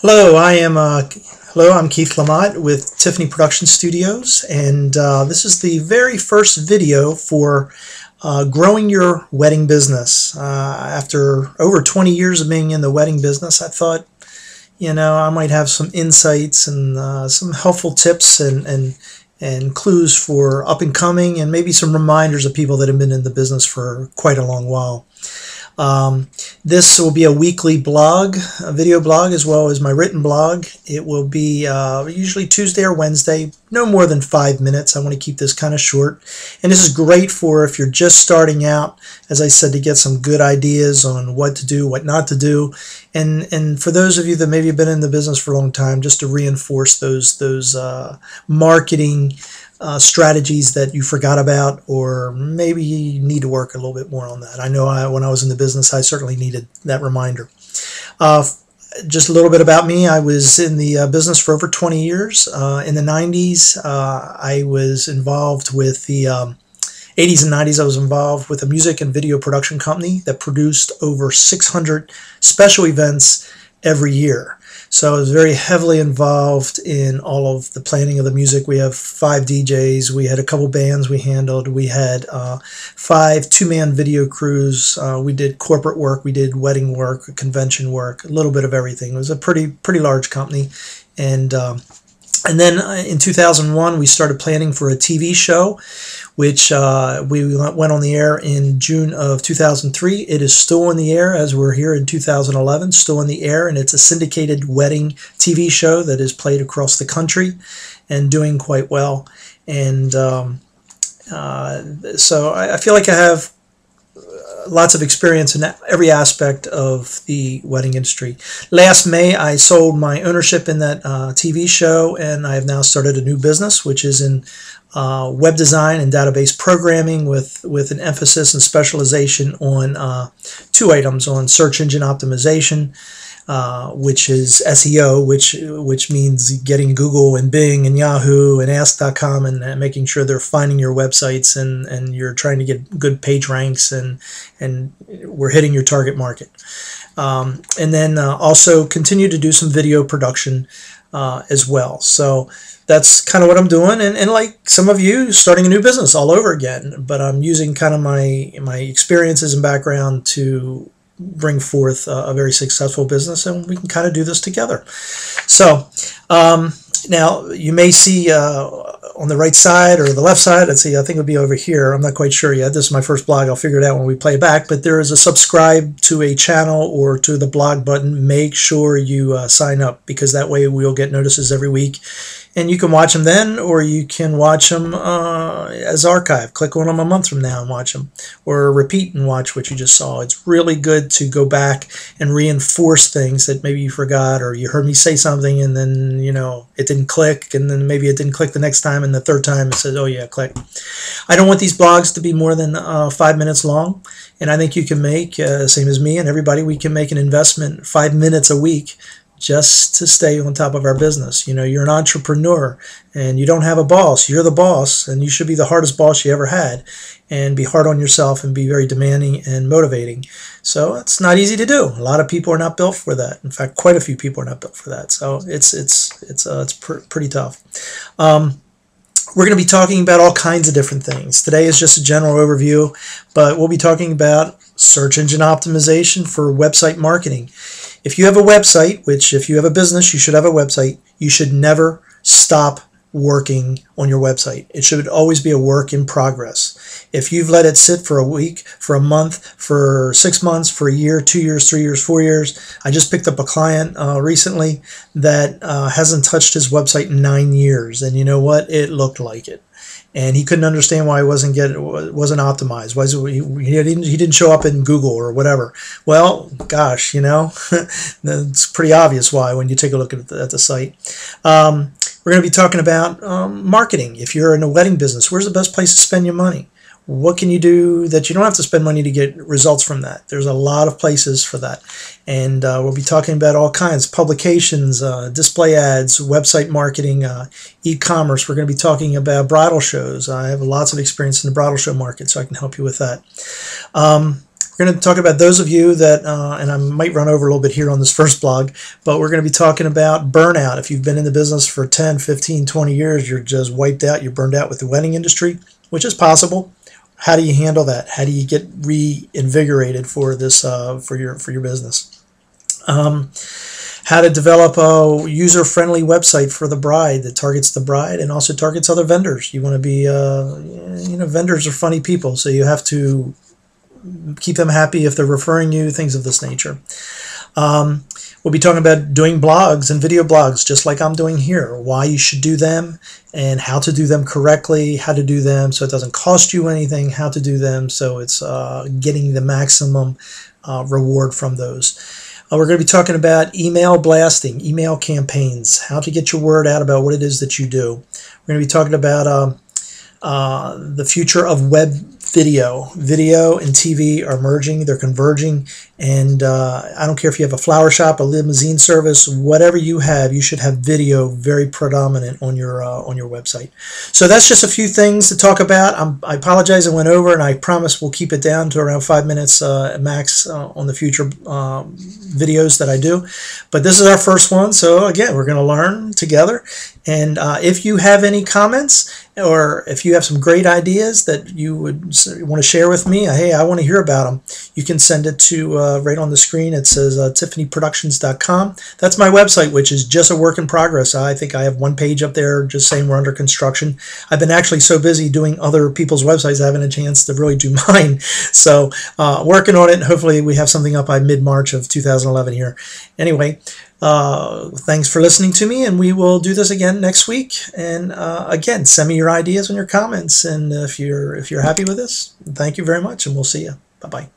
Hello, I'm Keith Lamott with Tiffany Production Studios, and this is the very first video for growing your wedding business. After over 20 years of being in the wedding business, I thought, I might have some insights and some helpful tips and clues for up and coming, and maybe some reminders of people that have been in the business for quite a long while. This will be a weekly blog, a video blog, as well as my written blog. It will be usually Tuesday or Wednesday, no more than 5 minutes. I want to keep this kind of short. And this is great for if you're just starting out, as I said, to get some good ideas on what to do, what not to do. And for those of you that maybe have been in the business for a long time, just to reinforce those marketing strategies that you forgot about, or maybe you need to work a little bit more on that. I know when I was in the business, I certainly needed that reminder. Just a little bit about me. I was in the business for over 20 years. In the 90s, I was involved with the 80s and 90s. I was involved with a music and video production company that produced over 600 special events every year. So I was very heavily involved in all of the planning of the music. We have 5 DJs. We had a couple bands we handled. We had 5 two-man video crews. We did corporate work. We did wedding work, convention work, a little bit of everything. It was a pretty large company. And then in 2001, we started planning for a TV show, which we went on the air in June of 2003. It is still on the air as we're here in 2011, still on the air, and it's a syndicated wedding TV show that is played across the country and doing quite well. And so I feel like I have lots of experience in every aspect of the wedding industry. Last May, I sold my ownership in that TV show, and I have now started a new business, which is in web design and database programming with an emphasis and specialization on 2 items: on search engine optimization, which is SEO, which means getting Google and Bing and Yahoo and Ask.com and making sure they're finding your websites, and you're trying to get good page ranks, and we're hitting your target market. And then also continue to do some video production as well. So that's kind of what I'm doing, and like some of you, starting a new business all over again. But I'm using kind of my experiences and background to bring forth a very successful business, and we can kind of do this together. So now you may see on the right side or the left side, let's see, I think it would be over here. I'm not quite sure yet. This is my first blog. I'll figure it out when we play back. But there is a subscribe to a channel or to the blog button. Make sure you sign up, because that way we'll get notices every week. And you can watch them then, or you can watch them as archive. Click on them a month from now and watch them, or repeat and watch what you just saw. It's really good to go back and reinforce things that maybe you forgot, or you heard me say something and then, it didn't click, and then maybe it didn't click the next time, and the third time it says, oh yeah, click. I don't want these blogs to be more than 5 minutes long, and I think you can make, same as me and everybody, we can make an investment 5 minutes a week just to stay on top of our business. You're an entrepreneur and you don't have a boss. You're the boss, and you should be the hardest boss you ever had, and be hard on yourself and be very demanding and motivating. So it's not easy to do. A lot of people are not built for that. In fact, quite a few people are not built for that. So it's pretty tough. We're going to be talking about all kinds of different things. Today is just a general overview, but we'll be talking about search engine optimization for website marketing. If you have a website, which if you have a business, you should have a website, you should never stop working on your website. It should always be a work in progress. If you've let it sit for a week, for a month, for 6 months, for a year, 2 years, 3 years, 4 years. I just picked up a client recently that hasn't touched his website in 9 years, and you know what? It looked like it. And he couldn't understand why it wasn't optimized. Why he didn't show up in Google or whatever. Well, gosh, it's pretty obvious why when you take a look at the site. We're going to be talking about marketing. If you're in a wedding business, where's the best place to spend your money? What can you do that you don't have to spend money to get results from that? There's a lot of places for that. And we'll be talking about all kinds, publications, display ads, website marketing, e-commerce. We're going to be talking about bridal shows. I have lots of experience in the bridal show market, so I can help you with that. We're going to talk about those of you that, and I might run over a little bit here on this first blog, but we're going to be talking about burnout. If you've been in the business for 10, 15, 20 years, you're just wiped out, you're burned out with the wedding industry, which is possible. How do you handle that? How do you get reinvigorated for this, for your business? How to develop a user-friendly website for the bride that targets the bride and also targets other vendors. You want to be, vendors are funny people, so you have to keep them happy if they're referring you, things of this nature. We'll be talking about doing blogs and video blogs just like I'm doing here, why you should do them and how to do them correctly, how to do them so it doesn't cost you anything, how to do them so it's getting the maximum reward from those. We're going to be talking about email blasting, email campaigns, how to get your word out about what it is that you do. We're going to be talking about the future of web video. Video and TV are merging, they're converging, and I don't care if you have a flower shop, a limousine service, whatever you have, you should have video very predominant on your website. So that's just a few things to talk about. I apologize I went over, and I promise we'll keep it down to around 5 minutes max on the future videos that I do. But this is our first one, so again, we're going to learn together. And if you have any comments, or if you have some great ideas that you would want to share with me, hey, I want to hear about them, you can send it to right on the screen. It says tiffanyproductions.com. That's my website, which is just a work in progress. I think I have one page up there just saying we're under construction. I've been actually so busy doing other people's websites, I haven't a chance to really do mine. So working on it, and hopefully we have something up by mid-March of 2011 here. Anyway, thanks for listening to me, and we will do this again next week. And again, send me your ideas and your comments, and if you're happy with this, thank you very much, and we'll see you. Bye-bye.